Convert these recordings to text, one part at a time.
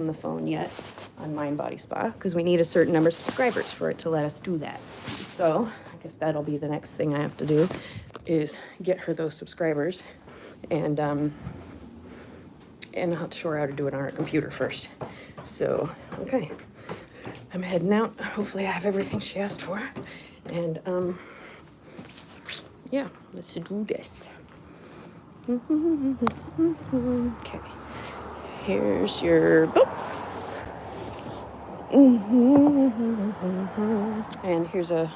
on the phone yet on Mind Body Spa because we need a certain number of subscribers for it to let us do that. So I guess that'll be the next thing I have to do is get her those subscribers, and I'll have to show her how to do it on her computer first. So okay, I'm heading out. Hopefully I have everything she asked for, and yeah, let's do this. Okay, here's your books. And here's a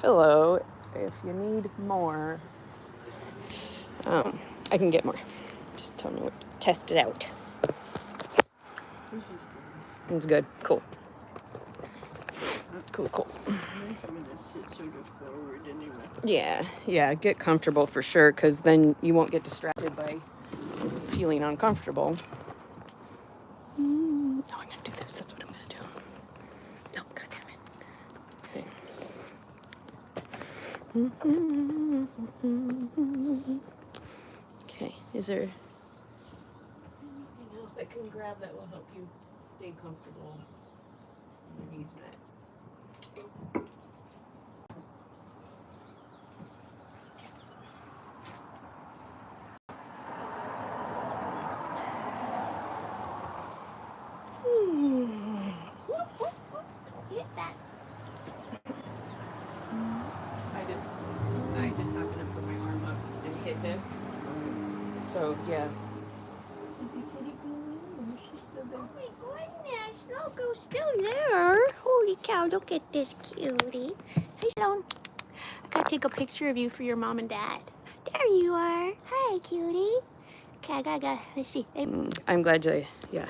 pillow if you need more. I can get more. Just tell me what. Test it out. It's good. Cool. Cool. Yeah. Get comfortable for sure, because then you won't get distracted by feeling uncomfortable. Oh, I'm gonna do this. That's what I'm gonna do. No, God damn it. Okay. Is there anything else I can grab that will help you stay comfortable when your knees met? I just happened to put my arm up and hit this. So yeah. Oh my goodness, Loco's still there. Holy cow, look at this cutie. Hey, Sloan. I gotta take a picture of you for your mom and dad. There you are. Hi, cutie. Okay, I gotta, let's see. I'm glad you, yeah.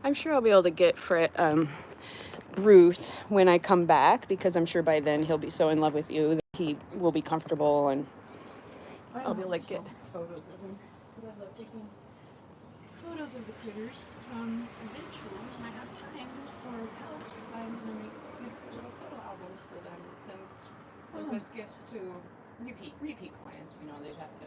I'm sure I'll be able to get Bruce when I come back, because I'm sure by then he'll be so in love with you that he will be comfortable, and I'll be able to get photos of him. Because I love taking photos of the critters. Eventually, when I have time for help, I'm going to make beautiful little photo albums for them and send those as gifts to repeat clients. You know, they've had to.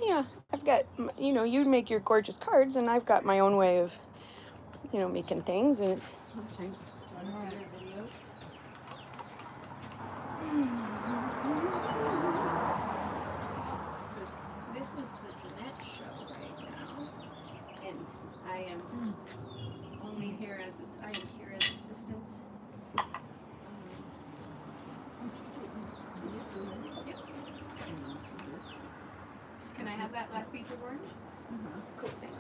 Yeah. I've got, you make your gorgeous cards, and I've got my own way of, making things, and it's sometimes better videos. So this is the Jeanette show right now, and I am only here as assistants. Can I have that last piece of orange? Cool, thanks.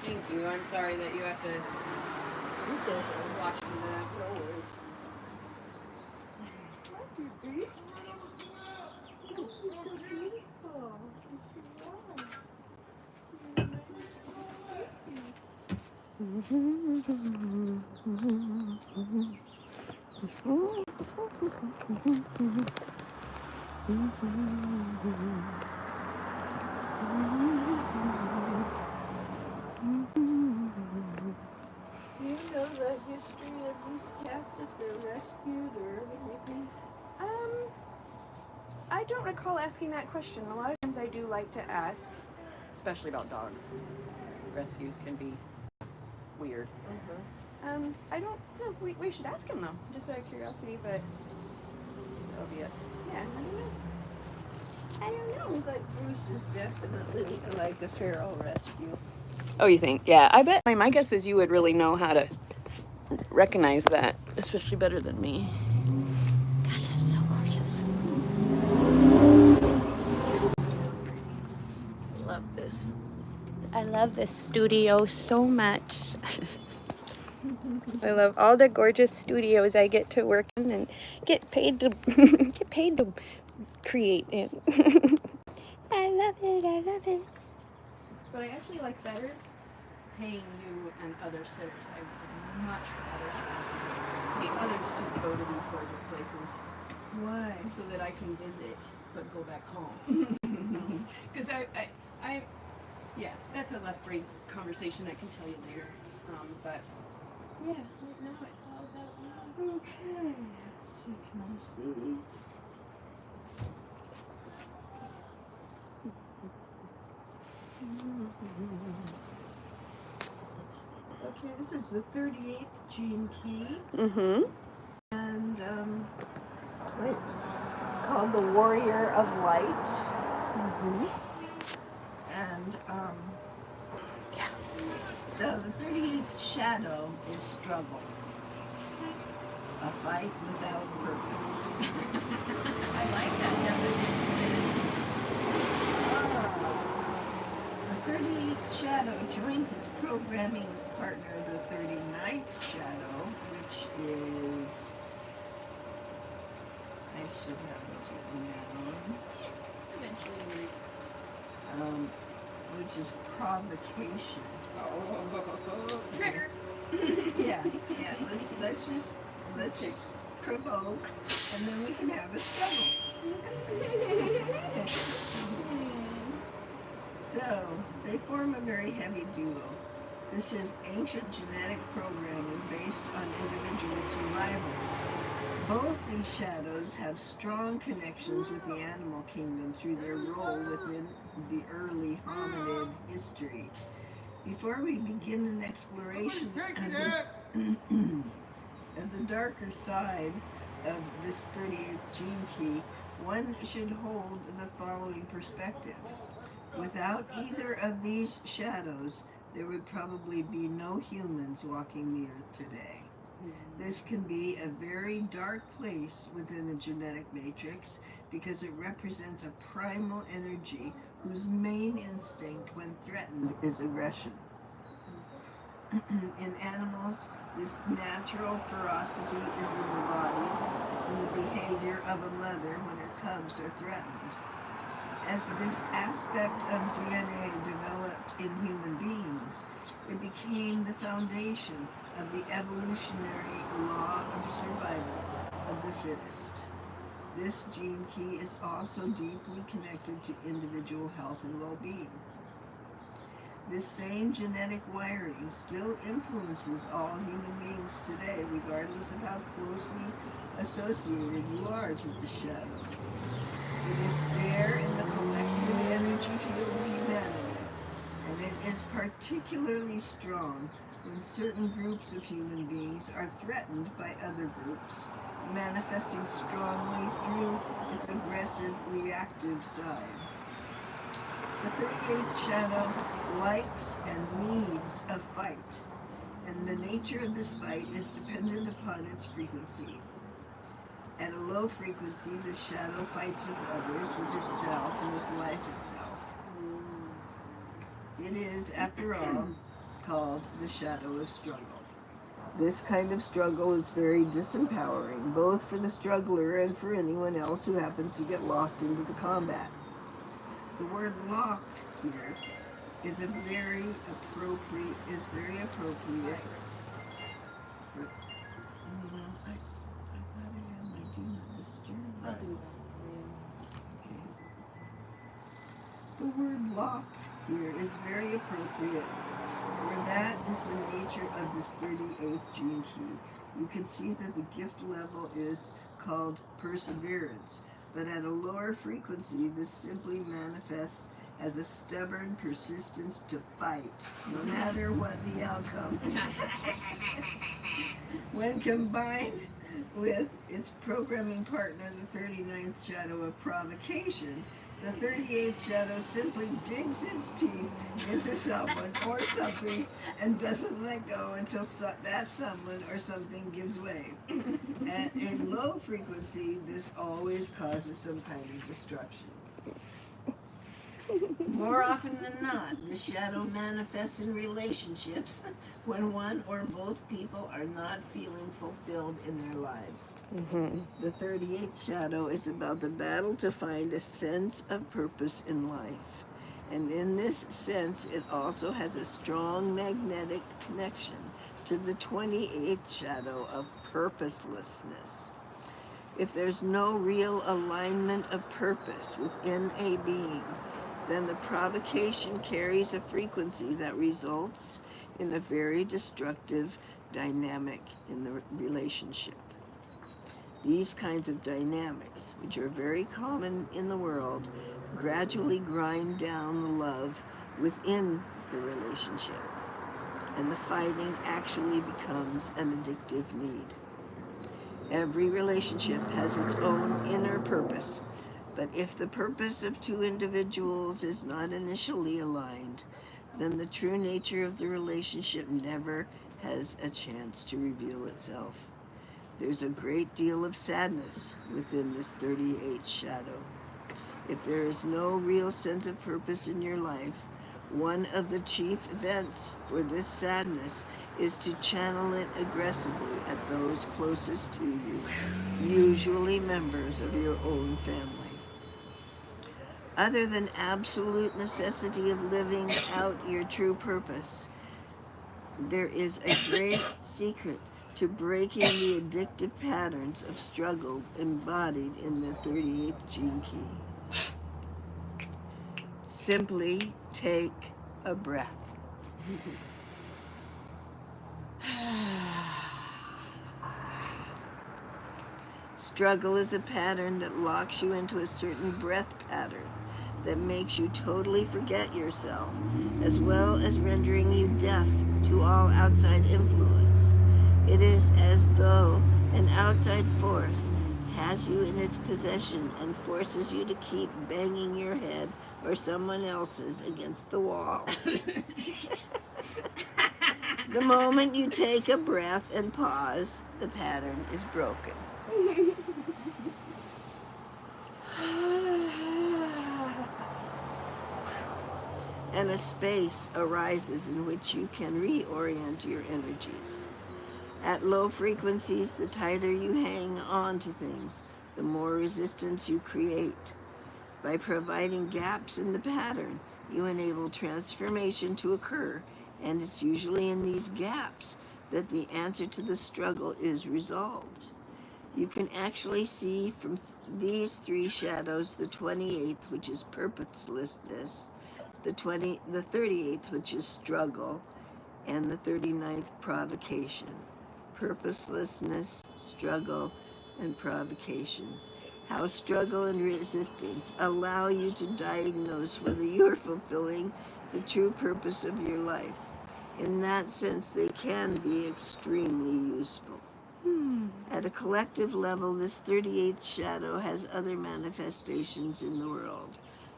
Thank you. I'm sorry that you have to watch me that. No worries. What did you do? Oh, you're so beautiful. Do you know the history of these cats, if they're rescued or anything? I don't recall asking that question. A lot of times I do like to ask, especially about dogs. Rescues can be weird. I don't know. We should ask him though, just out of curiosity, but so that'll be it. Yeah, I don't know. Sounds like Bruce is definitely like a feral rescue. Oh, you think? Yeah, I bet. My guess is you would really know how to recognize that, especially better than me. Gosh, that's so gorgeous. So pretty. Love this. I love this studio so much. I love all the gorgeous studios I get to work in and get paid to create in. I love it. I love it. But I actually like better paying you and other sitters. I would much rather pay others to go to these gorgeous places. Why? So that I can visit, but go back home. Because yeah, that's a left brain conversation I can tell you later. But yeah, right now it's all about me. Okay. So can I see? Okay, this is the 38th gene key. Mm-hmm. And it's called the Warrior of Light. Mm-hmm. And Yeah. so the 38th shadow is struggle. A fight without purpose. I like that definition. The 38th shadow joins its programming partner, the 39th shadow, which is, I should have this written down, Eventually, which is provocation. trigger. Yeah, let's just provoke, and then we can have a struggle. So, they form a very heavy duo. This is ancient genetic programming based on individual survival. Both these shadows have strong connections with the animal kingdom through their role within the early hominid history. Before we begin an exploration of the darker side of this 38th gene key, one should hold the following perspective. Without either of these shadows, there would probably be no humans walking the earth today. This can be a very dark place within the genetic matrix because it represents a primal energy whose main instinct when threatened is aggression. In animals, this natural ferocity is embodied in the behavior of a mother when her cubs are threatened. As this aspect of DNA developed in human beings, it became the foundation of the evolutionary law of survival of the fittest. This gene key is also deeply connected to individual health and well-being. This same genetic wiring still influences all human beings today, regardless of how closely associated you are to the shadow. It is there in the collective energy field of humanity, and it is particularly strong when certain groups of human beings are threatened by other groups, manifesting strongly through its aggressive, reactive side. The 38th shadow likes and needs a fight, and the nature of this fight is dependent upon its frequency. At a low frequency, the shadow fights with others, with itself, and with life itself. It is, after all, called the shadow of struggle. This kind of struggle is very disempowering, both for the struggler and for anyone else who happens to get locked into the combat. The word locked here is very appropriate. For, I thought I had my do not disturb. I'll do that for you. Okay. The word locked here is very appropriate, for that is the nature of this 38th gene key. You can see that the gift level is called perseverance, but at a lower frequency, this simply manifests as a stubborn persistence to fight, no matter what the outcome. When combined with its programming partner, the 39th shadow of provocation, the 38th shadow simply digs its teeth into someone or something and doesn't let go until that someone or something gives way. At a low frequency, this always causes some kind of destruction. More often than not, the shadow manifests in relationships when one or both people are not feeling fulfilled in their lives. The 38th shadow is about the battle to find a sense of purpose in life. And in this sense, it also has a strong magnetic connection to the 28th shadow of purposelessness. If there's no real alignment of purpose within a being, then the provocation carries a frequency that results in a very destructive dynamic in the relationship. These kinds of dynamics, which are very common in the world, gradually grind down the love within the relationship, and the fighting actually becomes an addictive need. Every relationship has its own inner purpose, but if the purpose of two individuals is not initially aligned, then the true nature of the relationship never has a chance to reveal itself. There's a great deal of sadness within this 38th shadow. If there is no real sense of purpose in your life, one of the chief events for this sadness is to channel it aggressively at those closest to you, usually members of your own family. Other than absolute necessity of living out your true purpose, there is a great secret to breaking the addictive patterns of struggle embodied in the 38th gene key. Simply take a breath. Struggle is a pattern that locks you into a certain breath pattern that makes you totally forget yourself, as well as rendering you deaf to all outside influence. It is as though an outside force has you in its possession and forces you to keep banging your head or someone else's against the wall. The moment you take a breath and pause, the pattern is broken. And a space arises in which you can reorient your energies. At low frequencies, the tighter you hang on to things, the more resistance you create. By providing gaps in the pattern, you enable transformation to occur, and it's usually in these gaps that the answer to the struggle is resolved. You can actually see from these three shadows the 28th, which is purposelessness, the 38th, which is struggle, and the 39th, provocation. Purposelessness, struggle, and provocation. How struggle and resistance allow you to diagnose whether you're fulfilling the true purpose of your life. In that sense, they can be extremely useful. At a collective level, this 38th shadow has other manifestations in the world.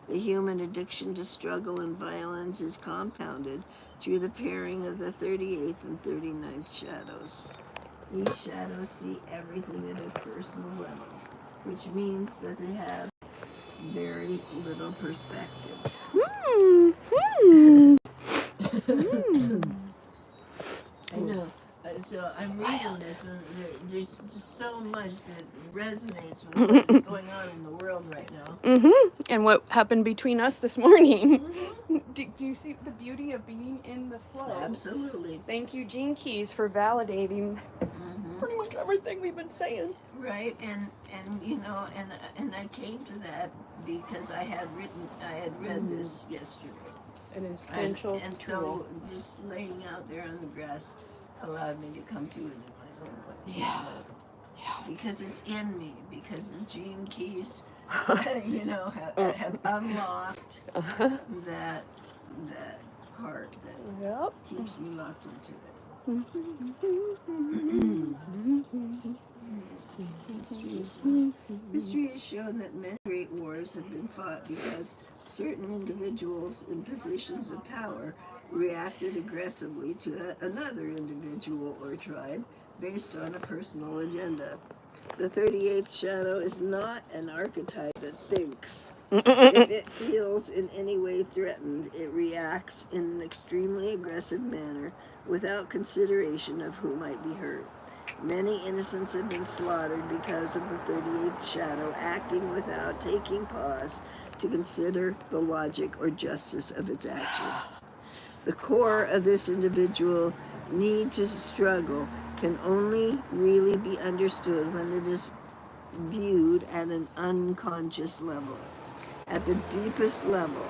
The human addiction to struggle and violence is compounded through the pairing of the 38th and 39th shadows. These shadows see everything at a personal level, which means that they have very little perspective. I know. So I'm reading this, and there's just so much that resonates with what's going on in the world right now. And what happened between us this morning. Do you see the beauty of being in the flow? Absolutely. Thank you, Gene Keys, for validating pretty much everything we've been saying. Right, and you know, and I came to that because I had read this yesterday. An essential and tool. so just laying out there on the grass allowed me to come to it in my own way. Yeah. Yeah. Because it's in me, because the gene keys, you know, have unlocked that part that keeps me locked into it. History has shown that many great wars have been fought because certain individuals in positions of power reacted aggressively to another individual or tribe based on a personal agenda. The 38th shadow is not an archetype that thinks. If it feels in any way threatened, it reacts in an extremely aggressive manner without consideration of who might be hurt. Many innocents have been slaughtered because of the 38th shadow acting without taking pause to consider the logic or justice of its action. The core of this individual need to struggle can only really be understood when it is viewed at an unconscious level. At the deepest level,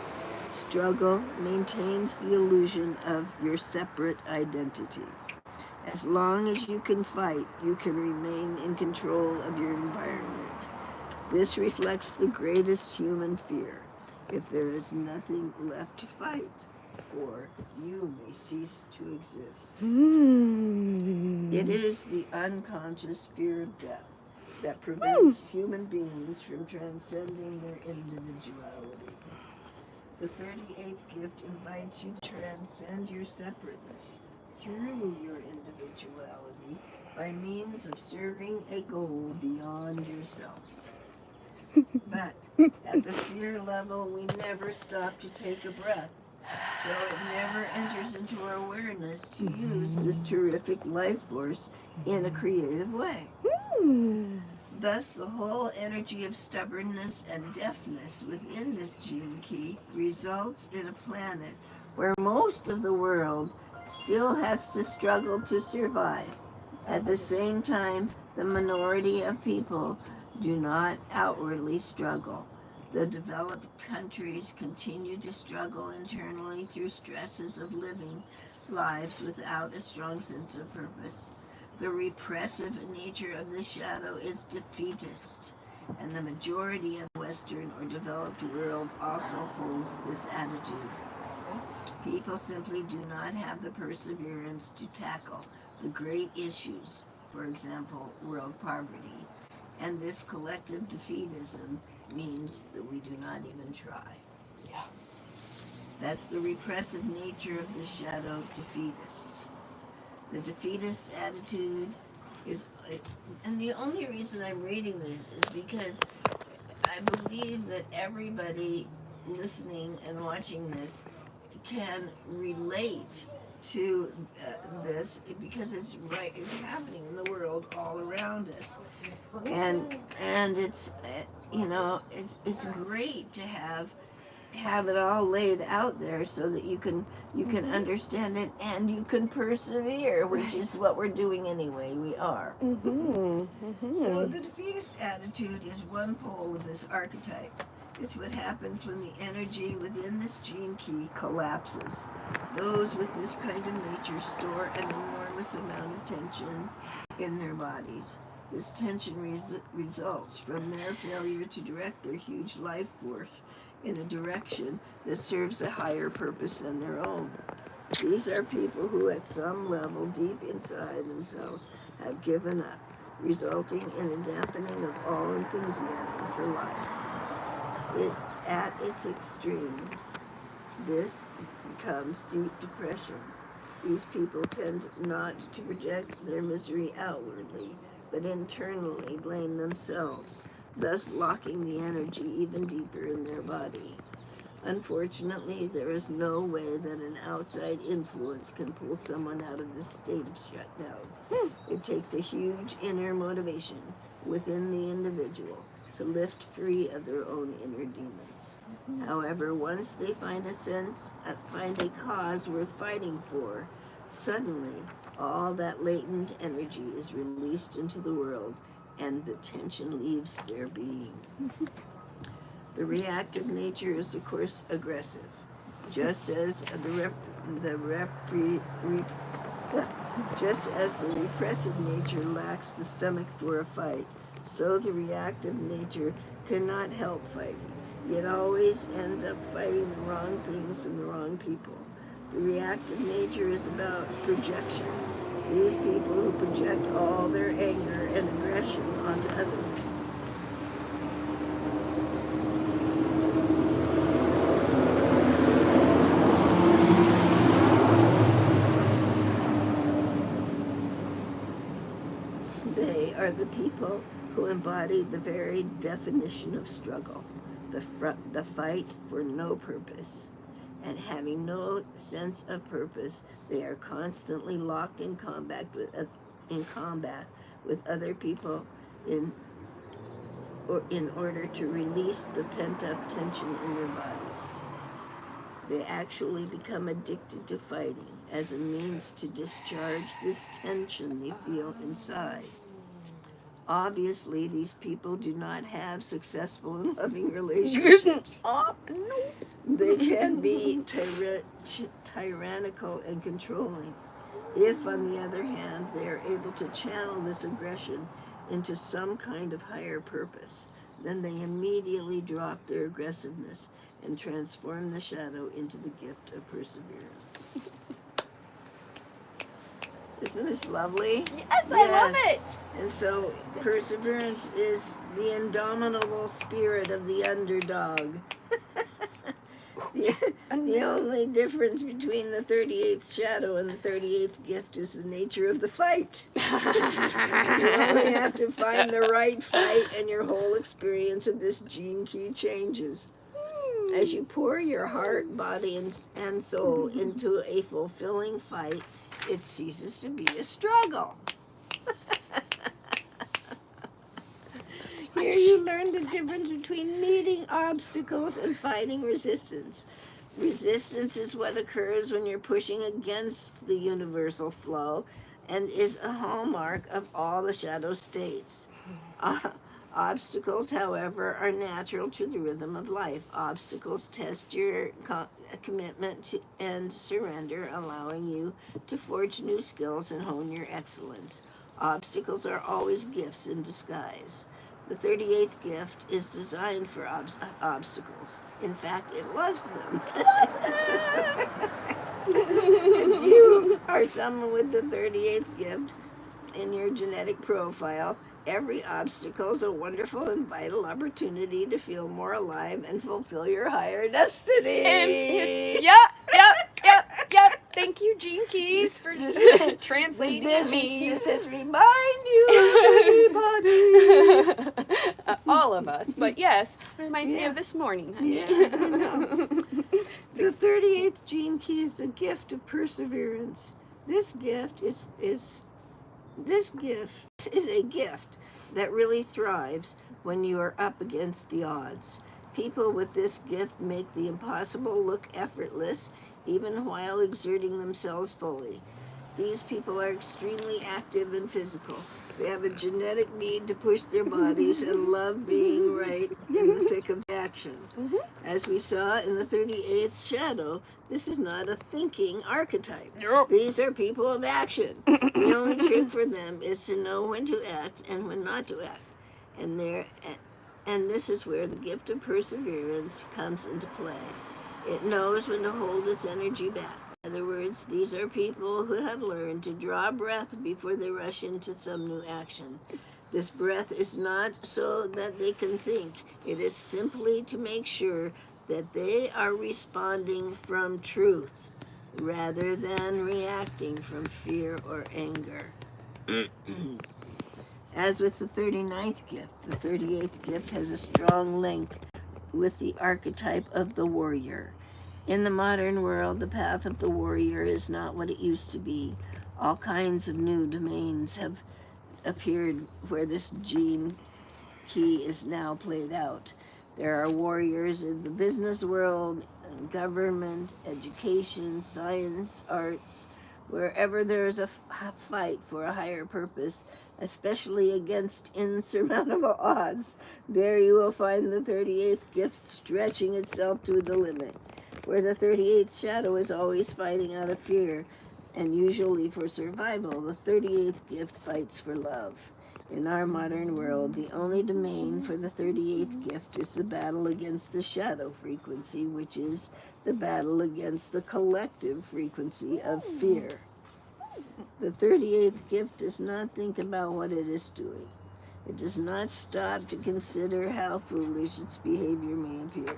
struggle maintains the illusion of your separate identity. As long as you can fight, you can remain in control of your environment. This reflects the greatest human fear. If there is nothing left to fight for, you may cease to exist. It is the unconscious fear of death that prevents human beings from transcending their individuality. The 38th gift invites you to transcend your separateness through your individuality by means of serving a goal beyond yourself. But at the fear level, we never stop to take a breath, so it never enters into our awareness to use this terrific life force in a creative way. Thus, the whole energy of stubbornness and deafness within this gene key results in a planet where most of the world still has to struggle to survive. At the same time, the minority of people do not outwardly struggle. The developed countries continue to struggle internally through stresses of living lives without a strong sense of purpose. The repressive nature of the shadow is defeatist, and the majority of the Western or developed world also holds this attitude. People simply do not have the perseverance to tackle the great issues, for example, world poverty, and this collective defeatism means that we do not even try. Yeah. That's the repressive nature of the shadow defeatist. The defeatist attitude is, and the only reason I'm reading this is because I believe that everybody listening and watching this can relate to this because it's happening in the world all around us, and it's it's great to have it all laid out there so that you can understand it and you can persevere, which is what we're doing anyway. We are. So the defeatist attitude is one pole of this archetype. It's what happens when the energy within this gene key collapses. Those with this kind of nature store an enormous amount of tension in their bodies. This tension results from their failure to direct their huge life force in a direction that serves a higher purpose than their own. These are people who at some level deep inside themselves have given up, resulting in a dampening of all enthusiasm for life. At its extremes, this becomes deep depression. These people tend not to project their misery outwardly, but internally blame themselves, thus locking the energy even deeper in their body. Unfortunately, there is no way that an outside influence can pull someone out of this state of shutdown. It takes a huge inner motivation within the individual to lift free of their own inner demons. However, once they find a cause worth fighting for, suddenly all that latent energy is released into the world and the tension leaves their being. The reactive nature is, of course, aggressive. Just as the repressive nature lacks the stomach for a fight, so the reactive nature cannot help fighting. It always ends up fighting the wrong things and the wrong people. The reactive nature is about projection. These people who project all their anger and aggression onto others. They are the people who embody the very definition of struggle, the fight for no purpose. And having no sense of purpose, they are constantly locked in combat with other people in order to release the pent-up tension in their bodies. They actually become addicted to fighting as a means to discharge this tension they feel inside. Obviously, these people do not have successful and loving relationships. They can be tyrannical and controlling. If, on the other hand, they are able to channel this aggression into some kind of higher purpose, then they immediately drop their aggressiveness and transform the shadow into the gift of perseverance. Isn't this lovely? Yes, I love it. And so perseverance is the indomitable spirit of the underdog. The only difference between the 38th shadow and the 38th gift is the nature of the fight. You only have to find the right fight and your whole experience of this gene key changes. As you pour your heart, body, and soul into a fulfilling fight, it ceases to be a struggle. Here you learn the difference between meeting obstacles and fighting resistance. Resistance is what occurs when you're pushing against the universal flow and is a hallmark of all the shadow states. Obstacles, however, are natural to the rhythm of life. Obstacles test your commitment and surrender, allowing you to forge new skills and hone your excellence. Obstacles are always gifts in disguise. The 38th gift is designed for obstacles. In fact, it loves them. If you are someone with the 38th gift in your genetic profile, every obstacle is a wonderful and vital opportunity to feel more alive and fulfill your higher destiny. Yep. Thank you, Gene Keys, for translating me. This is remind you of everybody. All of us, but yes, it reminds me of this morning, honey. Yeah, I know. The 38th gene key is a gift of perseverance. This gift is a gift that really thrives when you are up against the odds. People with this gift make the impossible look effortless, even while exerting themselves fully. These people are extremely active and physical. They have a genetic need to push their bodies and love being right in the thick of action. As we saw in the 38th shadow, this is not a thinking archetype. These are people of action. The only trick for them is to know when to act and when not to act. And this is where the gift of perseverance comes into play. It knows when to hold its energy back. In other words, these are people who have learned to draw breath before they rush into some new action. This breath is not so that they can think. It is simply to make sure that they are responding from truth rather than reacting from fear or anger. As with the 39th gift, the 38th gift has a strong link with the archetype of the warrior. In the modern world, the path of the warrior is not what it used to be. All kinds of new domains have appeared where this gene key is now played out. There are warriors in the business world, government, education, science, arts. Wherever there is a fight for a higher purpose, especially against insurmountable odds, there you will find the 38th gift stretching itself to the limit. Where the 38th shadow is always fighting out of fear, and usually for survival, the 38th gift fights for love. In our modern world, the only domain for the 38th gift is the battle against the shadow frequency, which is the battle against the collective frequency of fear. The 38th gift does not think about what it is doing. It does not stop to consider how foolish its behavior may appear.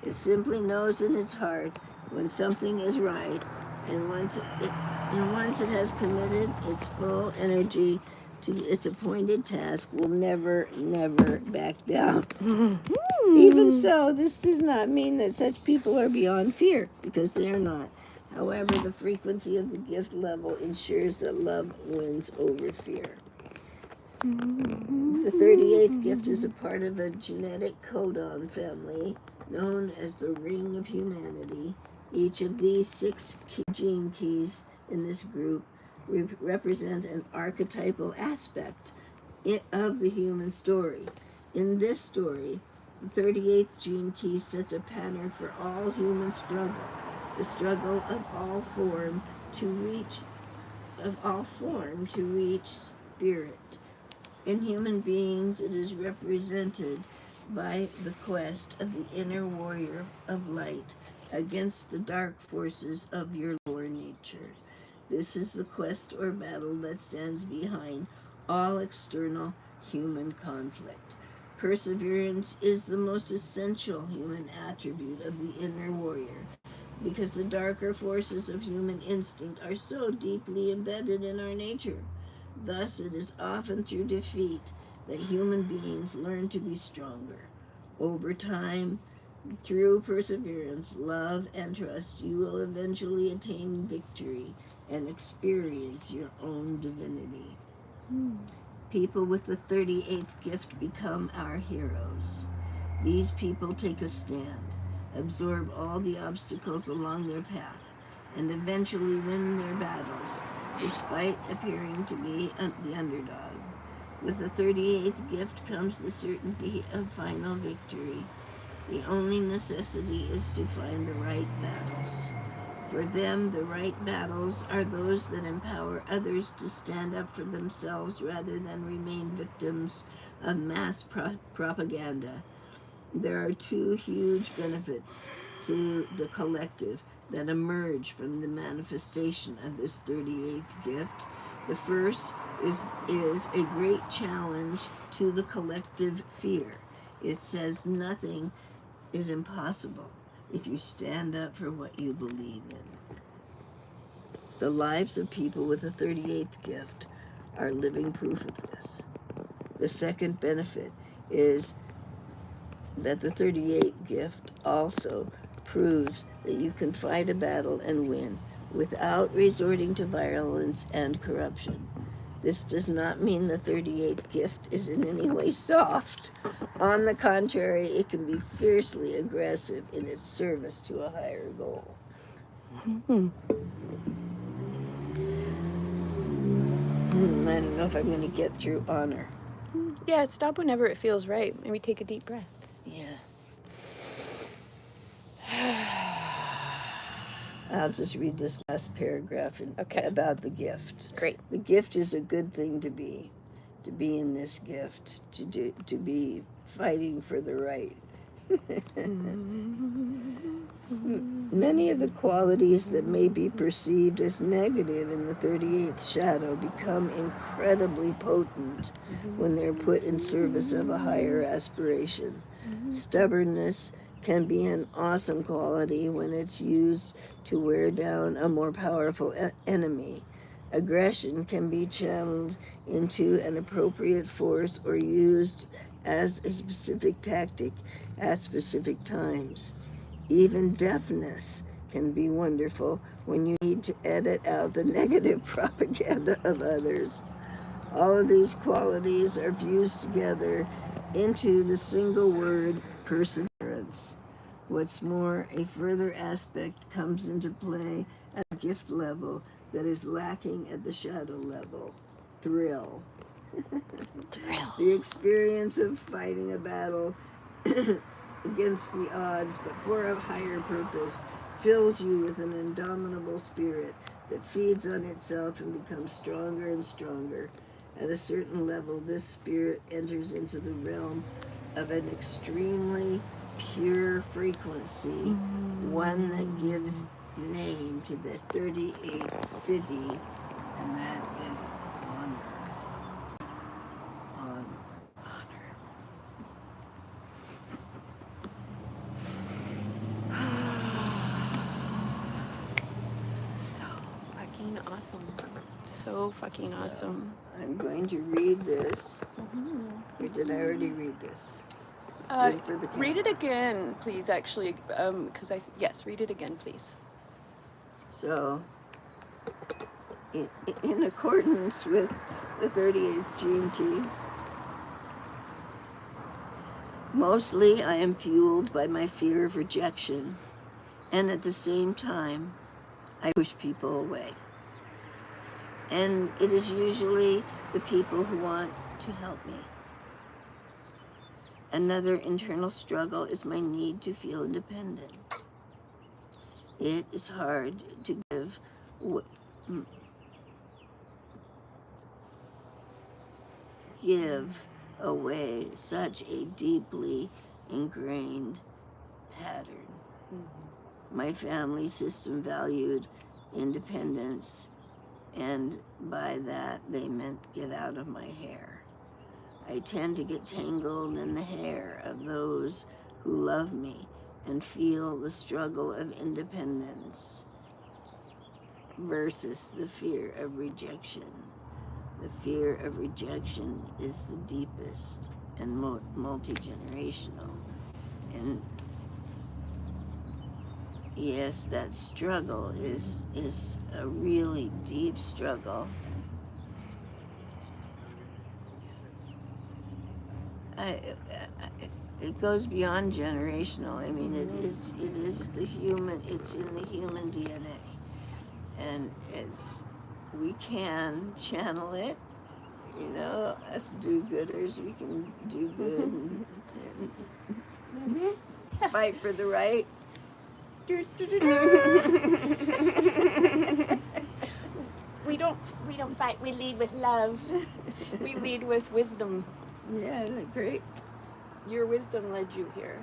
It simply knows in its heart when something is right, and once it has committed its full energy to its appointed task will never, never back down. Even so, this does not mean that such people are beyond fear, because they are not. However, the frequency of the gift level ensures that love wins over fear. The 38th gift is a part of a genetic codon family known as the Ring of Humanity. Each of these 6 gene keys in this group represent an archetypal aspect of the human story. In this story, the 38th gene key sets a pattern for all human struggle, the struggle of all form to reach spirit. In human beings, it is represented by the quest of the inner warrior of light against the dark forces of your lower nature. This is the quest or battle that stands behind all external human conflict. Perseverance is the most essential human attribute of the inner warrior, because the darker forces of human instinct are so deeply embedded in our nature. Thus, it is often through defeat that human beings learn to be stronger. Over time, through perseverance, love, and trust, you will eventually attain victory and experience your own divinity. People with the 38th gift become our heroes. These people take a stand, absorb all the obstacles along their path, and eventually win their battles, despite appearing to be the underdog. With the 38th gift comes the certainty of final victory. The only necessity is to find the right battles. For them, the right battles are those that empower others to stand up for themselves rather than remain victims of mass propaganda. There are 2 huge benefits to the collective that emerge from the manifestation of this 38th gift. The first is a great challenge to the collective fear. It says nothing is impossible if you stand up for what you believe in. The lives of people with the 38th gift are living proof of this. The second benefit is that the 38th gift also proves that you can fight a battle and win without resorting to violence and corruption. This does not mean the 38th gift is in any way soft. On the contrary, it can be fiercely aggressive in its service to a higher goal. I don't know if I'm going to get through honor. Yeah, stop whenever it feels right. Maybe take a deep breath. Yeah. I'll just read this last paragraph about the gift. Great. The gift is a good thing to be in this gift, to be fighting for the right. Many of the qualities that may be perceived as negative in the 38th shadow become incredibly potent when they're put in service of a higher aspiration. Stubbornness can be an awesome quality when it's used to wear down a more powerful enemy. Aggression can be channeled into an appropriate force or used as a specific tactic at specific times. Even deafness can be wonderful when you need to edit out the negative propaganda of others. All of these qualities are fused together into the single word perseverance. What's more, a further aspect comes into play at the gift level that is lacking at the shadow level: thrill. Thrill. The experience of fighting a battle against the odds, but for a higher purpose, fills you with an indomitable spirit that feeds on itself and becomes stronger and stronger. At a certain level, this spirit enters into the realm of an extremely pure frequency, one that gives name to the 38th city, and that is honor. So fucking awesome. so fucking awesome. I'm going to read this. Or did I already read this? For the Read it again, please, actually, because yes, read it again, please. So, in accordance with the 38th gene key, mostly I am fueled by my fear of rejection, and at the same time, I push people away. And it is usually the people who want to help me. Another internal struggle is my need to feel independent. It is hard to give away such a deeply ingrained pattern. My family system valued independence, and by that they meant get out of my hair. I tend to get tangled in the hair of those who love me and feel the struggle of independence versus the fear of rejection. The fear of rejection is the deepest and multi-generational. And yes, that struggle is a really deep struggle. It goes beyond generational. I mean, it is the human. It's in the human DNA, and we can channel it. You know, us do-gooders, we can do good and fight for the right. We don't fight, we lead with love. We lead with wisdom. Yeah, isn't it great? Your wisdom led you here.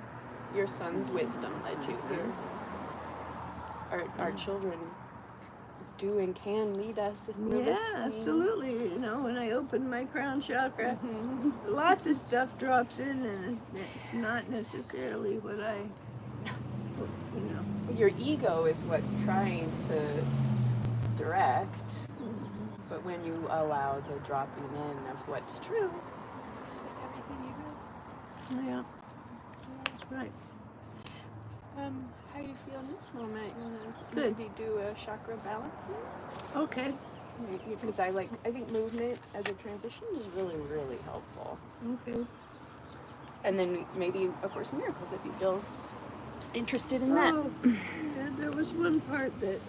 Your son's wisdom led you here. Our children do and can lead us if we're listening. Absolutely. You know, when I open my crown chakra, lots of stuff drops in, and it's not necessarily what I, you know. Your ego is what's trying to direct, but when you allow the dropping in of what's true, just like everything you know. Yeah, that's right. How do you feel in this moment? You want to Good. maybe do a chakra balancing? Okay. Because I think movement as a transition is really, really helpful. Okay. And then maybe A Course in Miracles if you feel interested in that. Oh, yeah, there was one part that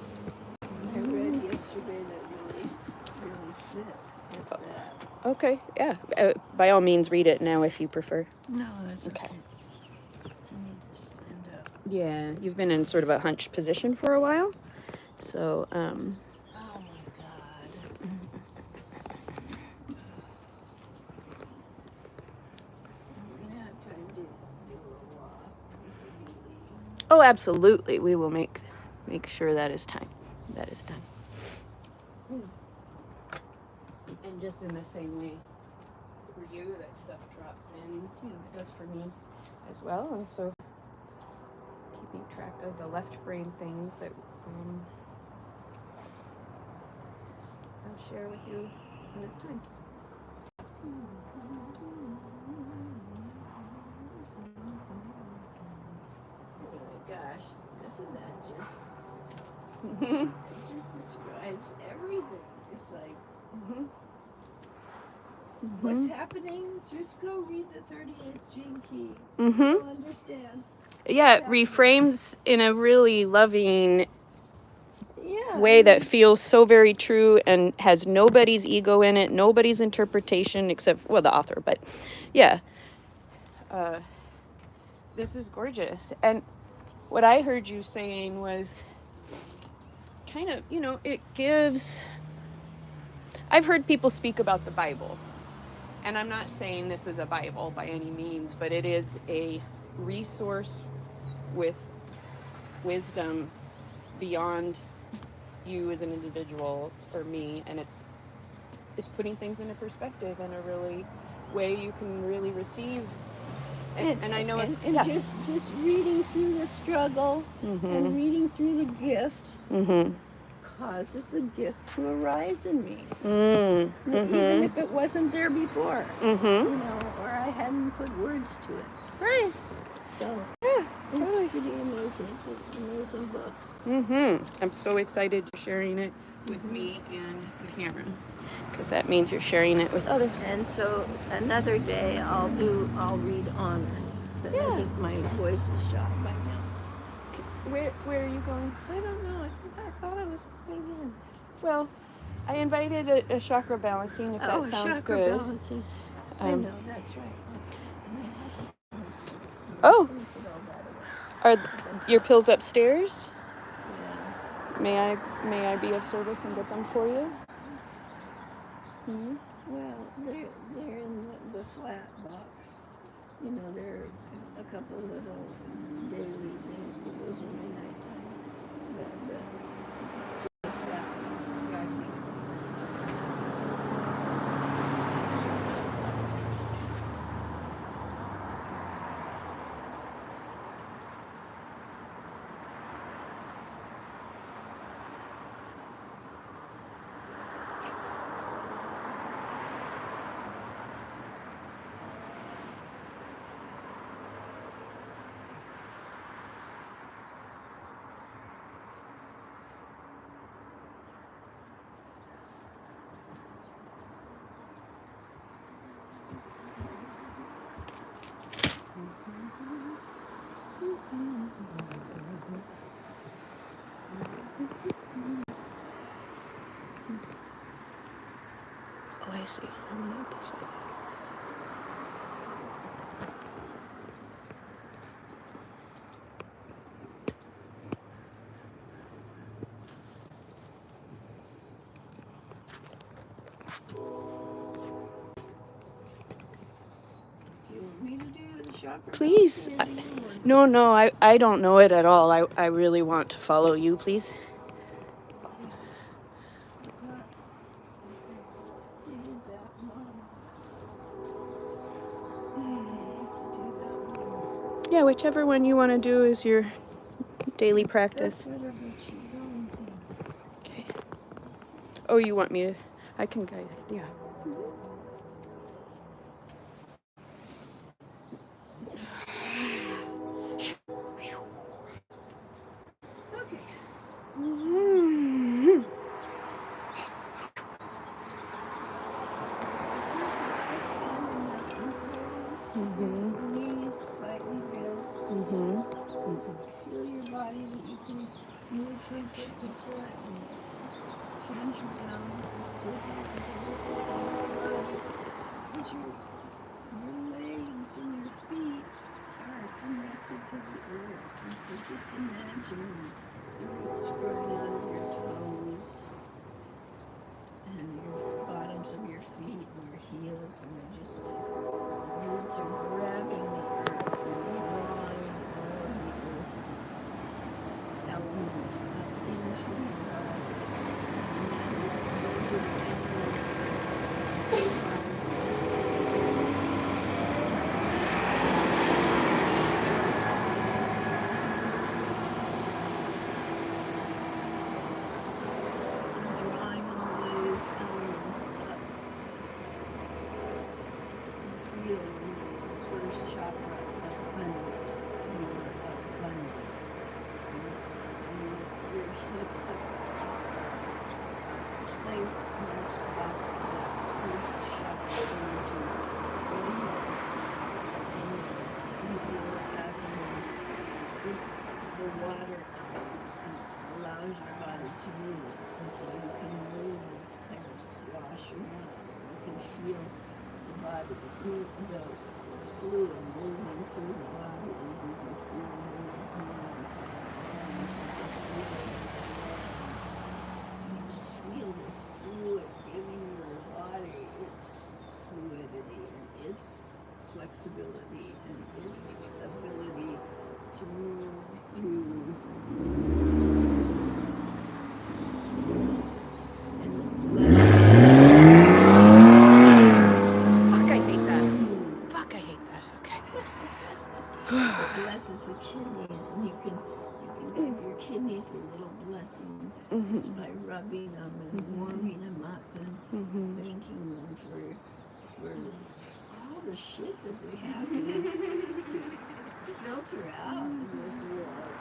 I read yesterday that really fit with that. Okay, yeah. By all means, read it now if you prefer. No, that's okay. Okay. I need to stand up. Yeah, you've been in sort of a hunched position for a while. So, Oh my God. We're gonna have time to do a walk before you leave. oh, absolutely. We will make sure that is time. That is done. And just in the same way for you, that stuff drops in, it does for me as well. And so keeping track of the left brain things that I'll share with you in this time. Oh my gosh, isn't that it just describes everything. It's like, what's happening? Just go read the 38th gene key. You'll understand. Yeah, it reframes in a really loving Yeah. way that feels so very true and has nobody's ego in it, nobody's interpretation except, well, the author, but yeah. This is gorgeous. And what I heard you saying was kind of, it gives... I've heard people speak about the Bible, and I'm not saying this is a Bible by any means, but it is a resource with wisdom beyond you as an individual or me, and it's putting things into perspective in a really way you can really receive. And I know just reading through the struggle and reading through the gift causes the gift to arise in me. Mm. Even if it wasn't there before. Mm-hmm. You know, or I hadn't put words to it. Right. So Yeah. it's Totally. pretty amazing. It's an amazing book. Mm-hmm. I'm so excited you're sharing it with me and the camera, because that means you're sharing it with others. And so another day I'll read Honor. But I Yeah. think my voice is shot by now. Where are you going? I don't know. I thought I was going in. Well, I invited a chakra balancing, if that sounds chakra good. balancing. I know, that's right. Oh, are your pills upstairs? Yeah. May I be of service and get them for you? Mm-hmm. Well, they're in the flat box. You know, there are a couple little daily things, but those are my nighttime. But it's so flat. Yeah, I see. Oh, I see. I'm gonna do this way. Do you want me to do the chakra Please. balancing? No, I don't know it at all. I really want to follow you, please. You did that one. Yeah, whichever one you want to do is your daily practice. That's whatever you want. Okay. Oh, you want me to? I can guide it. Yeah. Okay. Mm-hmm. Knees slightly bent. Just feel your body that you can move from foot to foot and change your balance and still be because your legs and your feet are connected to the earth. And so just imagine the roots growing out of your toes and your bottoms of your feet and your heels, and they're just roots are grabbing the earth and drawing all of the earth element up into your body. And those are the elements so drawing all those elements up. Feeling the first chakra, abundance. You are abundant. And your hips are placed on top of that first chakra energy, the hips. And your abdomen is the water element and allows your body to move. And so you can move and kind of slosh around. You can feel the body, the fluid moving through the body, and you can feel movements of the hands and the fluid. And you just feel this fluid giving your body its fluidity and its flexibility and its ability to move through. It blesses the kidneys, and you can give your kidneys a little blessing just by rubbing them and warming them up and thanking them for all the shit that they have to filter out in this world.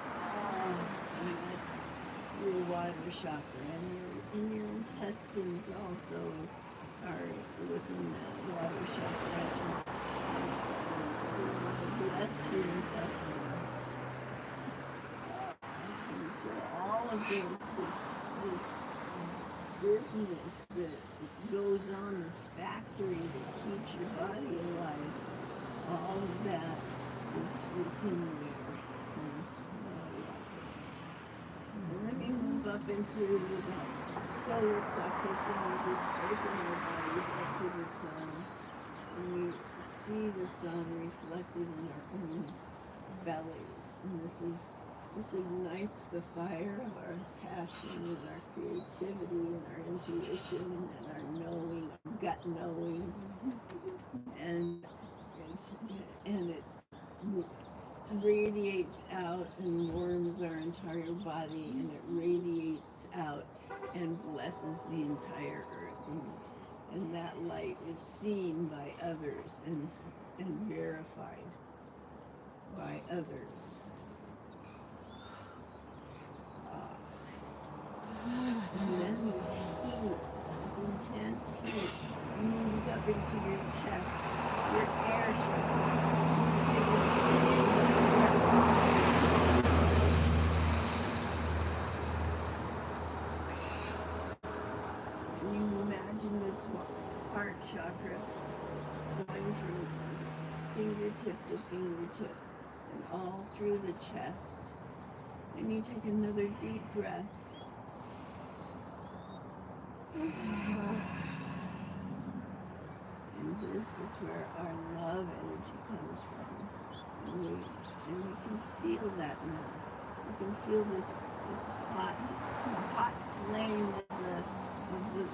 And that's your water chakra, and your intestines also are within that water chakra. So bless your intestines. And so all of this business that goes on, this factory that keeps your body alive, all of that is within there. And let me move up into the solar plexus, and we just open our bodies up to the sun, and we see the sun reflected in our own bellies. And this ignites the fire of our passion and our creativity and our intuition and our knowing, our gut knowing, and it radiates out and warms our entire body, and it radiates out and blesses the entire earth. And that light is seen by others and verified by others. And then this heat, this intense heat, moves up into your chest, your air chakra. You imagine this heart chakra going from fingertip to fingertip and all through the chest. And you take another deep breath. And this is where our love energy comes from. And we can feel that now. We can feel this hot flame of the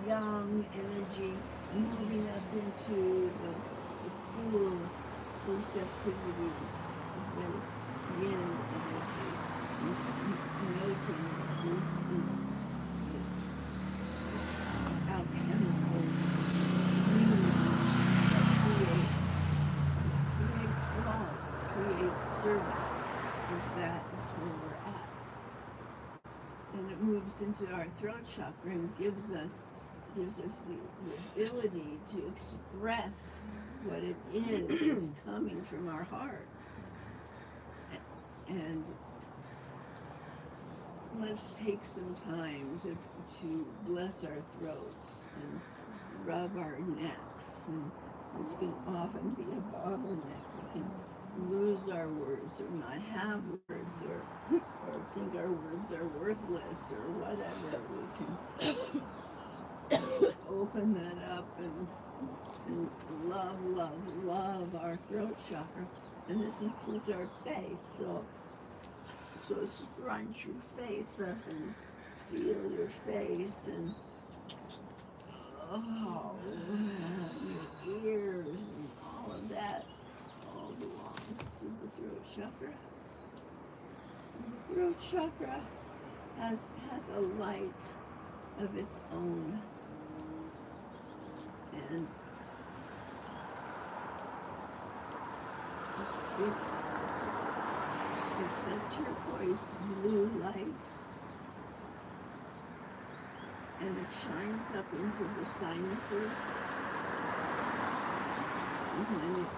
young energy moving up into the cool receptivity of the yin energy. Noting this is alchemical creates love, creates service, because that is where we're at. And it moves into our throat chakra and gives us the ability to express what it is coming from our heart. And let's take some time to bless our throats and rub our necks. And this can often be a bottleneck. We can lose our words or not have words or think our words are worthless or whatever. We can open that up and love our throat chakra. And this includes our face. So scrunch your face up and feel your face, and your ears and all of that all belongs to the throat chakra. The throat chakra has a light of its own, and it's that turquoise blue light, and it shines up into the sinuses, and when it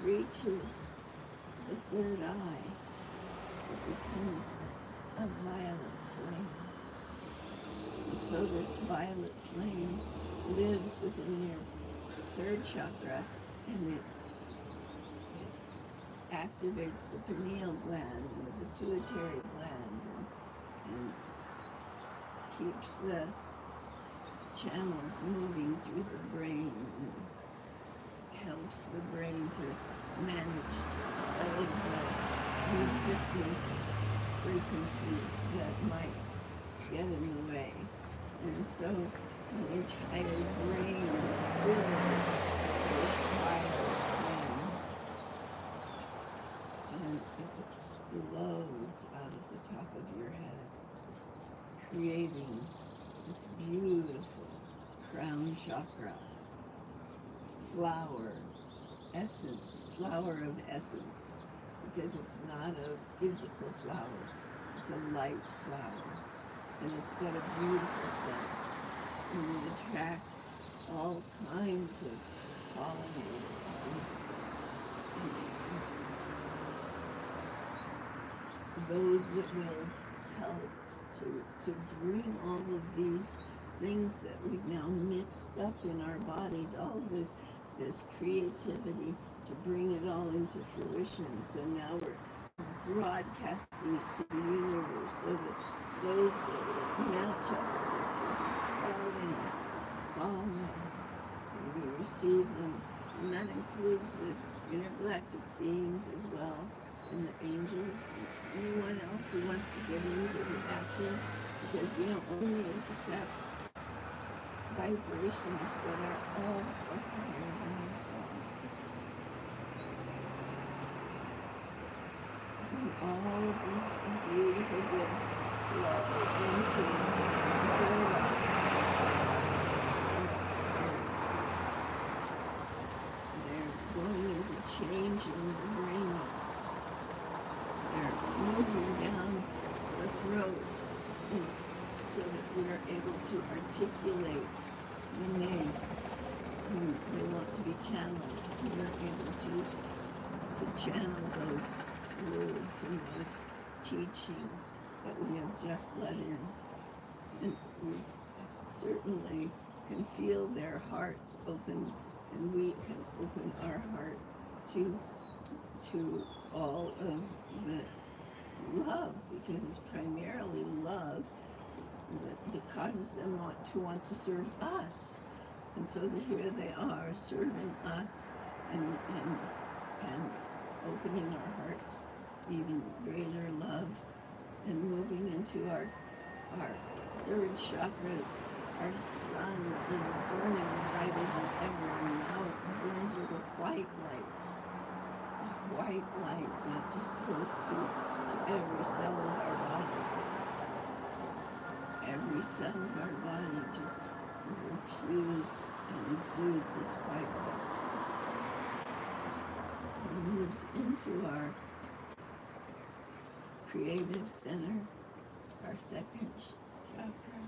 reaches the third eye, it becomes a violet flame. And so this violet flame lives within your third chakra, and it activates the pineal gland and the pituitary gland, and keeps the channels moving through the brain, and helps the brain to manage all of the resistance frequencies that might get in the way. And so the entire brain is filled with violet flame. And explodes out of the top of your head, creating this beautiful crown chakra, flower of essence, because it's not a physical flower, it's a light flower, and it's got a beautiful scent, and it attracts all kinds of pollinators and those that will help to bring all of these things that we've now mixed up in our bodies, all of this creativity, to bring it all into fruition. So now we're broadcasting it to the universe so that those that match up with us will just fall in, and we receive them. And that includes the intergalactic beings as well, and the angels, and anyone else who wants to get into the action, because we don't only accept vibrations that are all higher than ourselves. And all of these beautiful gifts flow into their life. They're going into changing the brains. They're moving down the throat, so that we're able to articulate the name when they want to be channeled. We're able to channel those words and those teachings that we have just let in. And we certainly can feel their hearts open, and we can open our heart to all of the love, because it's primarily love that causes them to want to serve us. And so here they are serving us and opening our hearts even greater love, and moving into our third chakra. Our sun is burning brighter than ever, and now it burns with a white light that just goes to every cell of our body. Every cell of our body just is infused and exudes this white light. It moves into our creative center, our second chakra.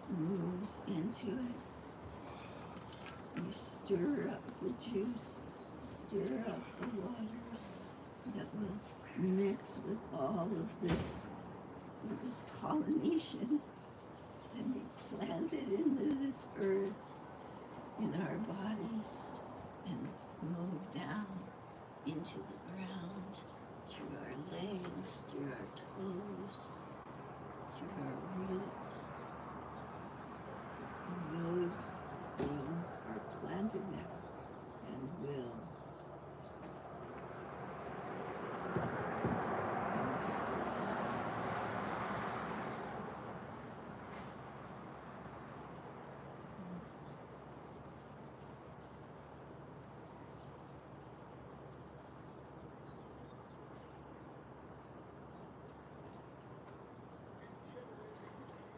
Moves into it. You stir up the juice, stir up the waters that will mix with all of this pollination and be planted into this earth in our bodies and move down into the ground, through our legs, through our toes, through our roots. And those things are planted now and will come to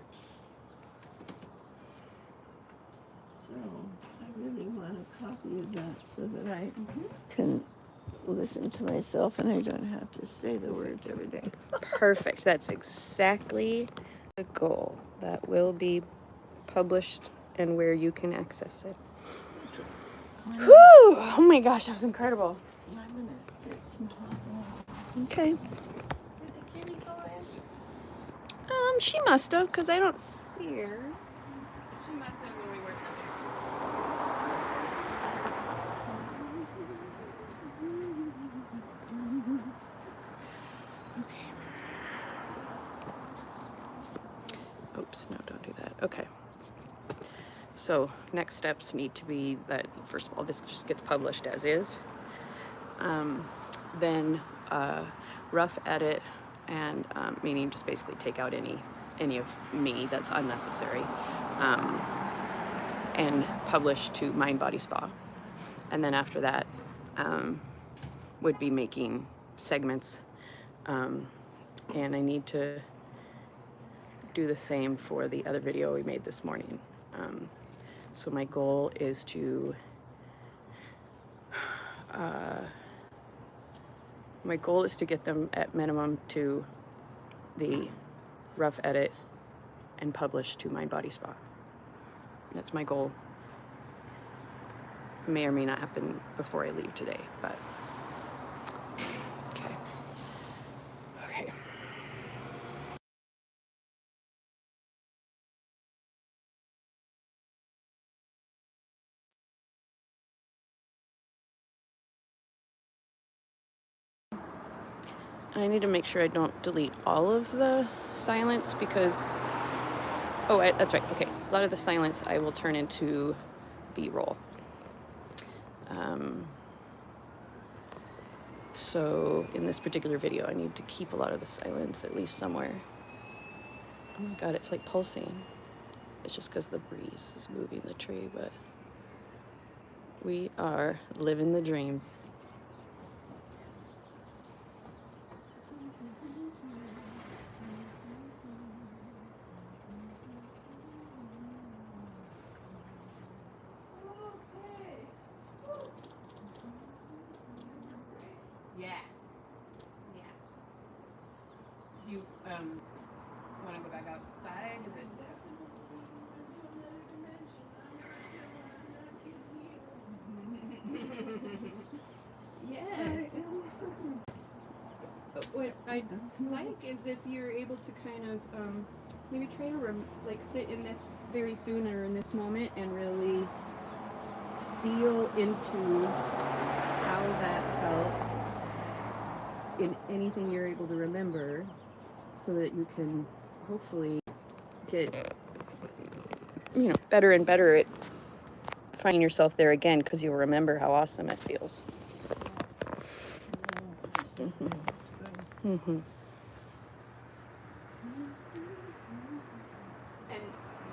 fruition. So I really want a copy of that so that I can listen to myself and I don't have to say the words every day. Perfect. That's exactly the goal. That will be published and where you can access it. Whew! Oh my gosh, that was incredible. I'm gonna get some hot water. Okay. Did the kitty go in? She must have, because I don't see her. She must have when we weren't there. Oops, no, don't do that. Okay. So next steps need to be that, first of all, this just gets published as is. Then rough edit, and meaning just basically take out any of me that's unnecessary, and publish to Mind Body Spa. And then after that would be making segments, and I need to do the same for the other video we made this morning. So my goal is to get them at minimum to the rough edit and publish to Mind Body Spa. That's my goal. May or may not happen before I leave today, but okay. Okay. And I need to make sure I don't delete all of the silence because, that's right, okay. A lot of the silence I will turn into B-roll. So in this particular video, I need to keep a lot of the silence at least somewhere. Oh my God, it's like pulsing. It's just because the breeze is moving the tree, but we are living the dreams. Yeah. Yeah. You want to go back outside? Is it? Yeah. What I like is if you're able to kind of maybe try to sit in this very soon or in this moment and really feel into how that felt in anything you're able to remember, so that you can hopefully get, better and better at finding yourself there again, because you'll remember how awesome it feels. Mm-hmm. Mm-hmm. And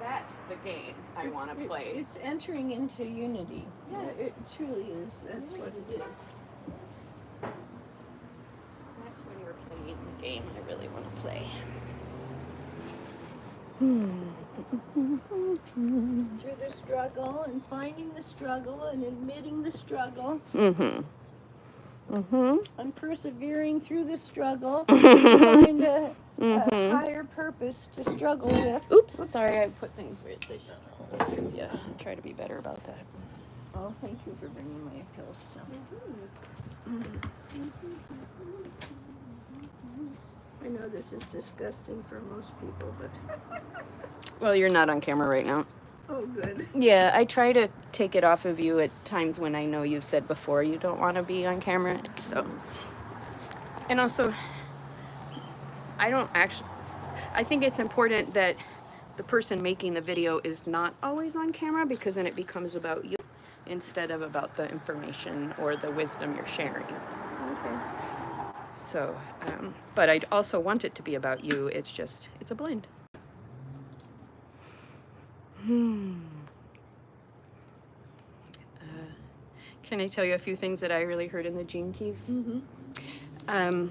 that's the game I want to play. It's entering into unity. Yeah, it truly is. That's what it is. That's when we're playing the game I really want to play. Through the struggle and finding the struggle and admitting the struggle. Mm-hmm. Mm-hmm. And persevering through the struggle to find a higher purpose to struggle with. Oops, sorry, I put things where they should. Yeah, I'll try to be better about that. Oh, thank you for bringing my pill stuff. I know this is disgusting for most people, but... Well, you're not on camera right now. Oh, good. Yeah, I try to take it off of you at times when I know you've said before you don't want to be on camera, so... And also, I think it's important that the person making the video is not always on camera, because then it becomes about you instead of about the information or the wisdom you're sharing. Okay. So, but I also want it to be about you. It's a blend. Can I tell you a few things that I really heard in the Gene Keys? Mm-hmm.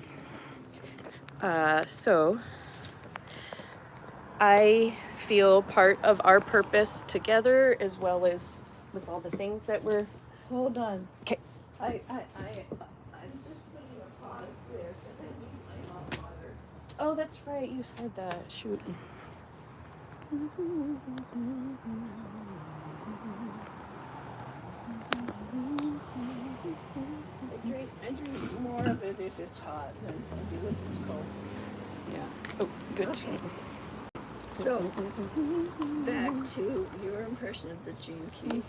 So, I feel part of our purpose together, as well as with all the things that we're... Hold on. Okay. I'm just putting a pause there because I need my hot water. Oh, that's right. You said that. Shoot. I drink more of it if it's hot than I do if it's cold. Yeah. Oh, good. Okay. So, back to your impression of the Gene Keys.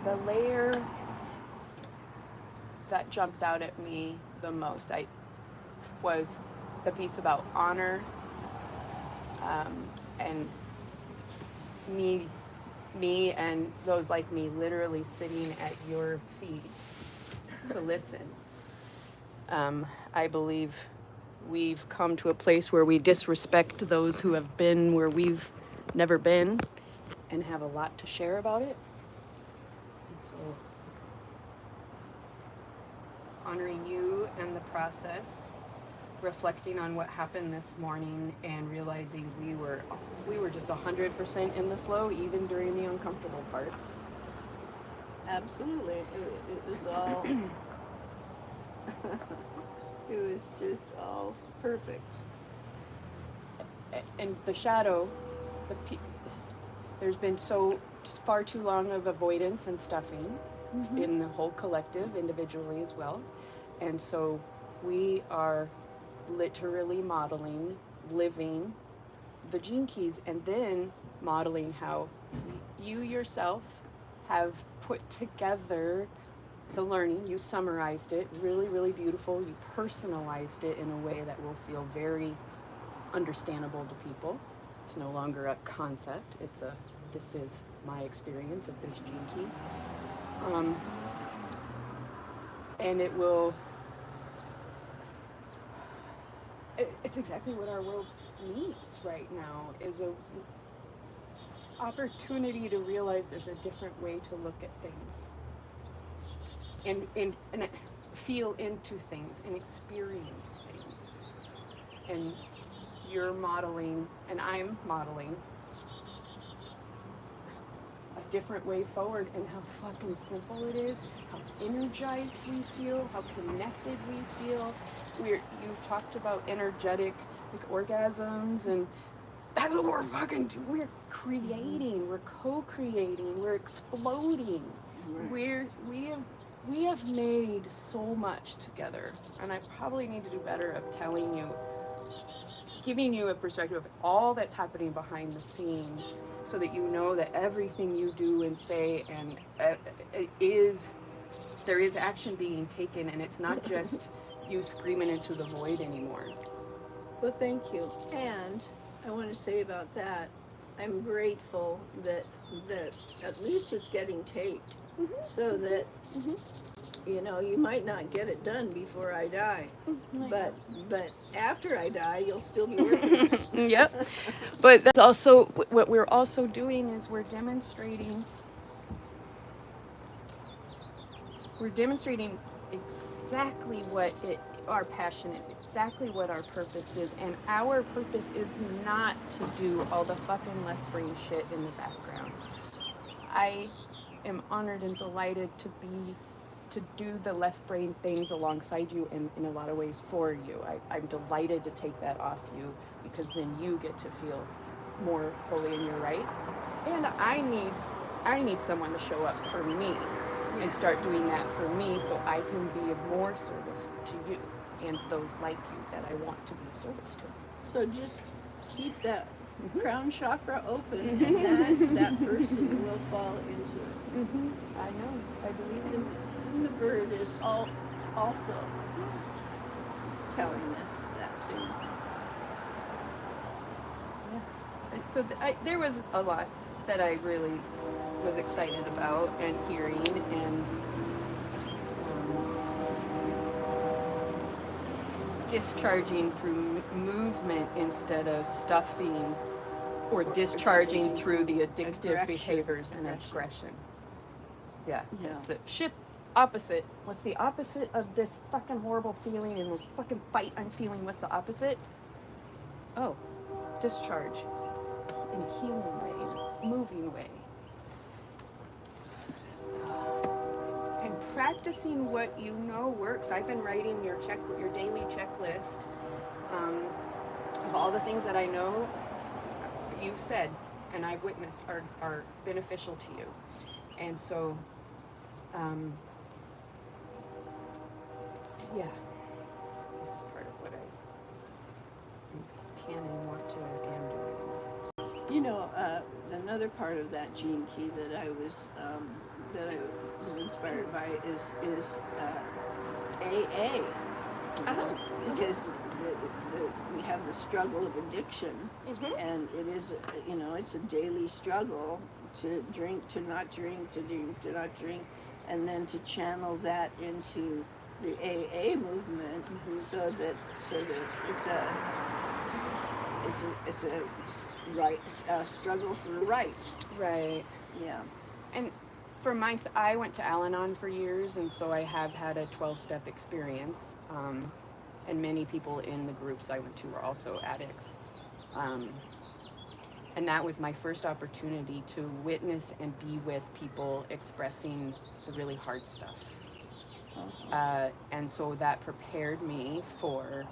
The layer that jumped out at me the most was the piece about honor, and me and those like me literally sitting at your feet to listen. I believe we've come to a place where we disrespect those who have been where we've never been and have a lot to share about it. So honoring you and the process, reflecting on what happened this morning, and realizing we were just 100% in the flow, even during the uncomfortable parts. Absolutely. It was all, it was just all perfect. And the shadow, there's been just far too long of avoidance and stuffing in the whole collective, individually as well. And so we are literally modeling, living the gene keys, and then modeling how you yourself have put together the learning. You summarized it, really, really beautiful. You personalized it in a way that will feel very understandable to people. It's no longer a concept. This is my experience of this gene key. And it will, it's exactly what our world needs right now, is a opportunity to realize there's a different way to look at things and feel into things and experience things. And you're modeling, and I'm modeling a different way forward, and how fucking simple it is, how energized we feel, how connected we feel. You've talked about energetic, like, orgasms, and that's what we're fucking doing. We're creating, we're co-creating, we're exploding. Right. We have made so much together, and I probably need to do better of telling you, giving you a perspective of all that's happening behind the scenes, so that you know that everything you do and say and there is action being taken, and it's not just you screaming into the void anymore. Well, thank you. And I want to say about that, I'm grateful that at least it's getting taped, so that you might not get it done before I die, but after I die, you'll still be working. Yep. But that's also what we're also doing, is we're demonstrating exactly what our passion is, exactly what our purpose is, and our purpose is not to do all the fucking left brain shit in the background. I am honored and delighted to do the left brain things alongside you, and in a lot of ways for you. I'm delighted to take that off you, because then you get to feel more fully in your right. And I need someone to show up for me and start doing that for me, so I can be of more service to you and those like you that I want to be of service to. So just keep that crown chakra open, and that person will fall into it. I know. I believe in. And the bird is also telling us that same thing. Yeah. So there was a lot that I really was excited about and hearing, and discharging through movement instead of stuffing, or discharging through the addictive behaviors and aggression. Yeah, that's it. Shift opposite. What's the opposite of this fucking horrible feeling and this fucking fight I'm feeling? What's the opposite? Oh, discharge in a healing way, moving way. And practicing what you know works. I've been writing your daily checklist of all the things that I know you've said and I've witnessed are beneficial to you. And so, yeah, this is part of what I can and want to and do. You know, another part of that gene key that I was inspired by is AA, because we have the struggle of addiction, and it is, it's a daily struggle to drink, to not drink, to drink, to not drink, and then to channel that into the AA movement, so that it's a right struggle for right. Right. Yeah. And I went to Alanon for years, and so I have had a 12-step experience. And many people in the groups I went to were also addicts. And that was my first opportunity to witness and be with people expressing the really hard stuff. And so that prepared me for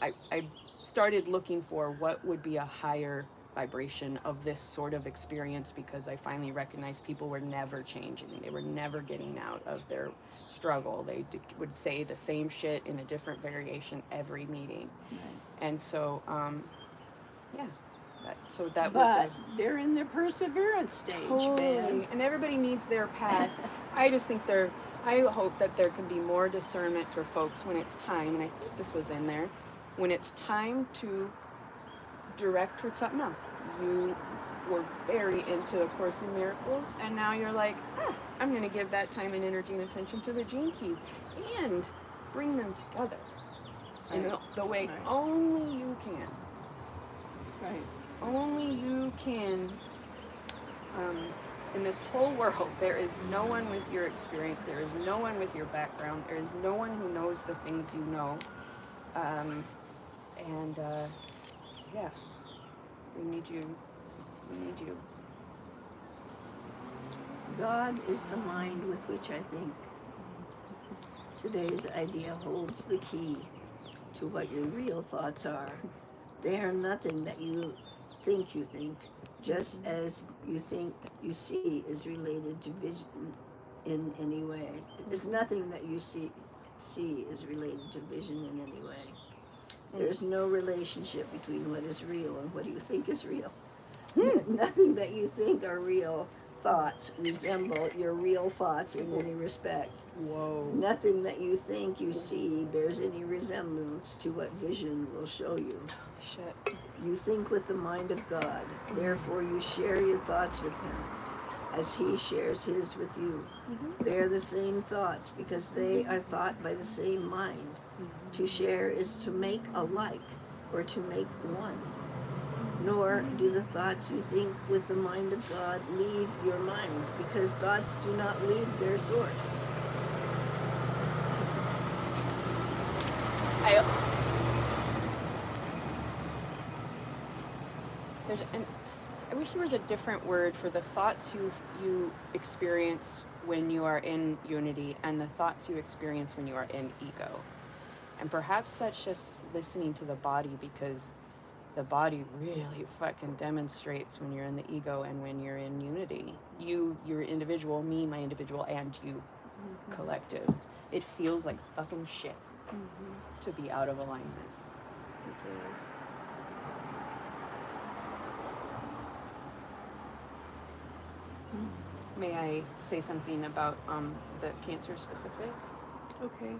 I started looking for what would be a higher vibration of this sort of experience, because I finally recognized people were never changing. They were never getting out of their struggle. They would say the same shit in a different variation every meeting. Right. And so, that But was they're in their perseverance stage, man. and everybody needs their path. I just think I hope that there can be more discernment for folks when it's time, and I think this was in there, when it's time to direct towards something else. You were very into A Course in Miracles, and now you're like, I'm going to give that time and energy and attention to the gene keys and bring them together in the way only you can. Right. Only you can. In this whole world, there is no one with your experience. There is no one with your background. There is no one who knows the things you know. We need you. We need you. God is the mind with which I think. Today's idea holds the key to what your real thoughts are. They are nothing that you think, just as you think you see is related to vision in any way. It's nothing that you see is related to vision in any way. There's no relationship between what is real and what you think is real. Nothing that you think are real thoughts resemble your real thoughts in any respect. Whoa. Nothing that you think you see bears any resemblance to what vision will show you. Shit. You think with the mind of God, therefore you share your thoughts with Him as He shares His with you. They are the same thoughts because they are thought by the same mind. To share is to make alike or to make one. Nor do the thoughts you think with the mind of God leave your mind, because thoughts do not leave their source. I wish there was a different word for the thoughts you experience when you are in unity and the thoughts you experience when you are in ego. And perhaps that's just listening to the body, because the body really fucking demonstrates when you're in the ego and when you're in unity. You're individual, me, my individual, and you, collective. It feels like fucking shit to be out of alignment. It is. May I say something about the cancer specific? Okay.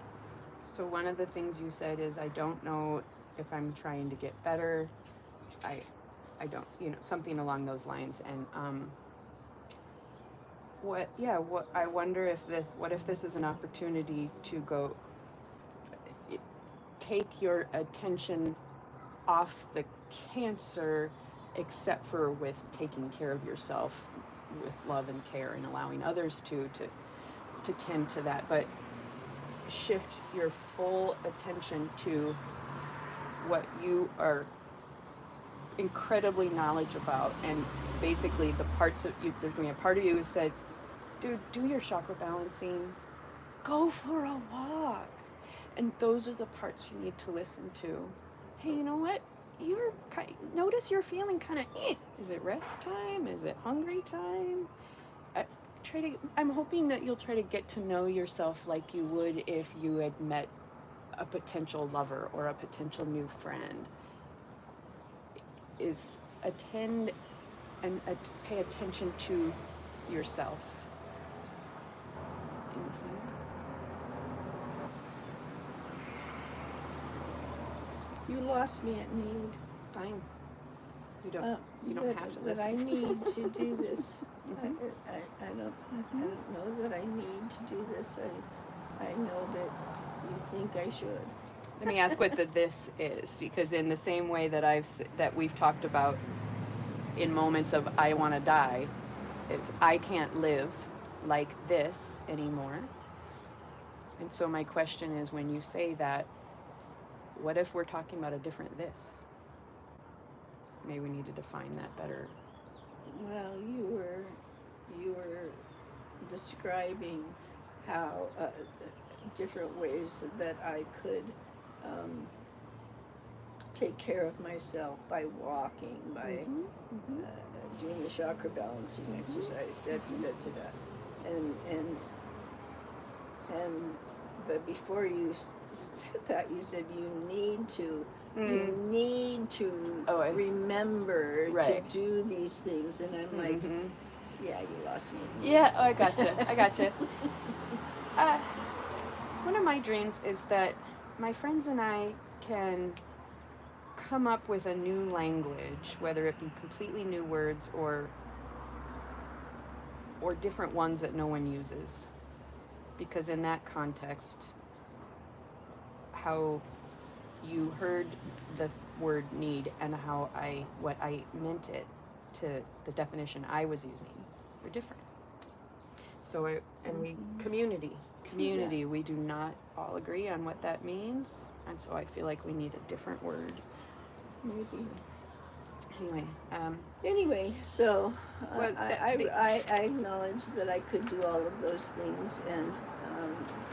So one of the things you said is, I don't know if I'm trying to get better. I don't, something along those lines. And I wonder if this is an opportunity to go take your attention off the cancer, except for with taking care of yourself with love and care and allowing others to tend to that, but shift your full attention to what you are incredibly knowledgeable about. And basically the parts of you, there's going to be a part of you who said, dude, do your chakra balancing, go for a walk. And those are the parts you need to listen to. Hey, you know what? Notice you're feeling kind of, is it rest time? Is it hungry time? I'm hoping that you'll try to get to know yourself like you would if you had met a potential lover or a potential new friend. Is attend and pay attention to yourself in the same way. You lost me at need. Fine. You don't have to That listen. I need to do this. I don't know that I need to do this. I know that you think I should. Let me ask what this is, because in the same way that we've talked about in moments of I want to die, is I can't live like this anymore. And so my question is, when you say that, what if we're talking about a different this? Maybe we need to define that better. Well, you were describing how different ways that I could take care of myself by walking, by doing the chakra balancing exercise, and but before you said that, you said you need to remember to do these things, and I'm like, yeah, you lost me. Yeah, oh, I gotcha. One of my dreams is that my friends and I can come up with a new language, whether it be completely new words or different ones that no one uses. Because in that context, how you heard the word need and what I meant it to the definition I was using were different. So community, we do not all agree on what that means, and so I feel like we need a different word. Maybe. Anyway, so I acknowledge that I could do all of those things, and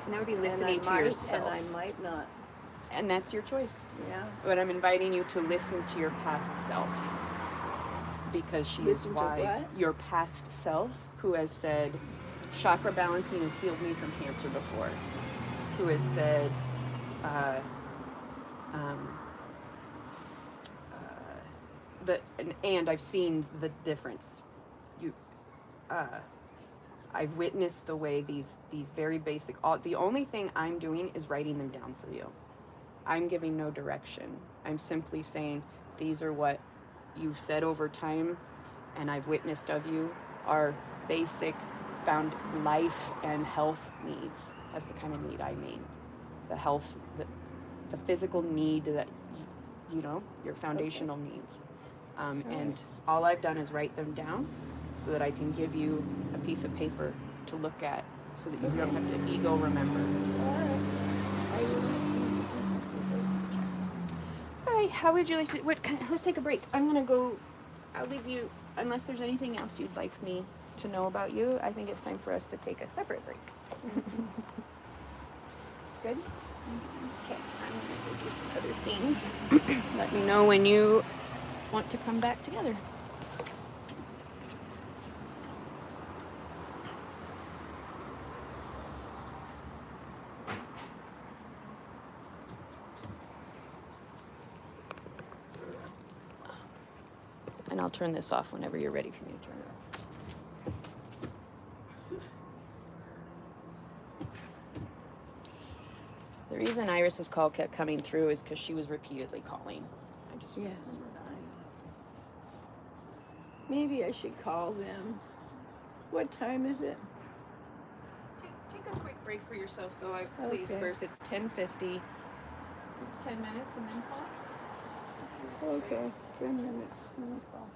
that would be listening to yourself. And I might not. And that's your choice. Yeah. But I'm inviting you to listen to your past self, because she is wise. Your past self, who has said, chakra balancing has healed me from cancer before. Who has said, and I've seen the difference. I've witnessed the way these very basic. The only thing I'm doing is writing them down for you. I'm giving no direction. I'm simply saying these are what you've said over time, and I've witnessed of you, are basic, found life and health needs. That's the kind of need I mean. The health, the physical need that your foundational needs. And all I've done is write them down so that I can give you a piece of paper to look at, so that you don't have to ego remember. All right, how would you like to, let's take a break. I'll leave you, unless there's anything else you'd like me to know about you. I think it's time for us to take a separate break. Good? Okay, I'm going to go do some other things. Let me know when you want to come back together. And I'll turn this off whenever you're ready for me to turn it off. The reason Iris's call kept coming through is because she was repeatedly calling. I just remember that. Maybe I should call them. What time is it? Take a quick break for yourself, though. Please, first. It's 10:50. 10 minutes and then call. Okay, 10 minutes, then I'll call.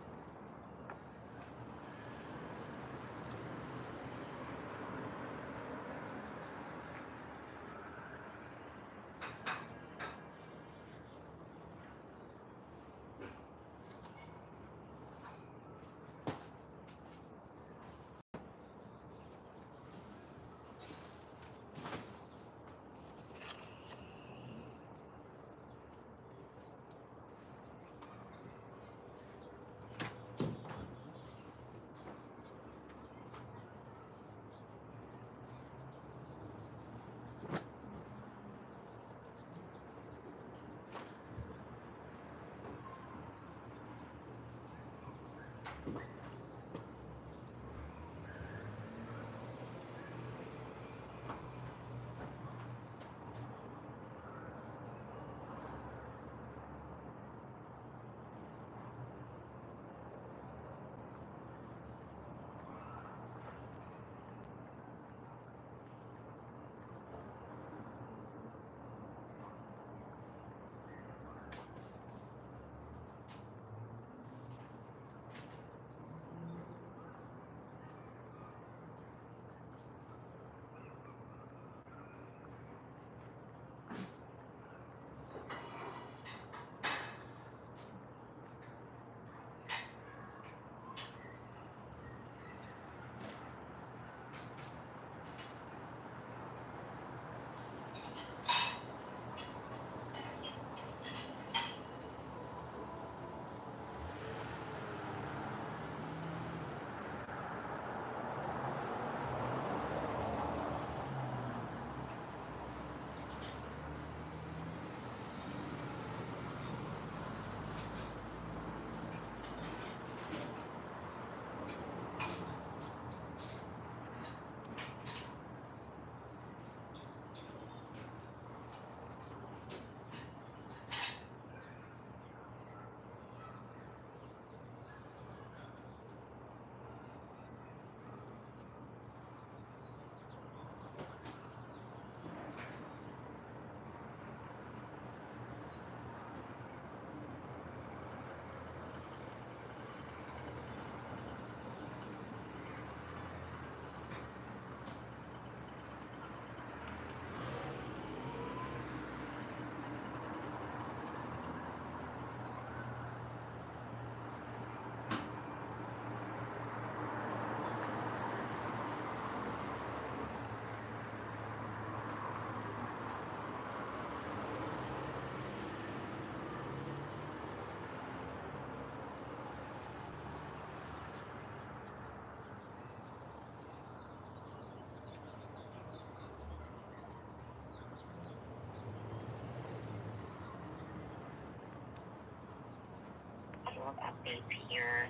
updates here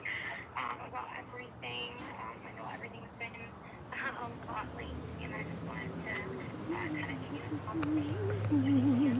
about everything. I know everything's been a lot lately, and I just wanted to kind of give you an update.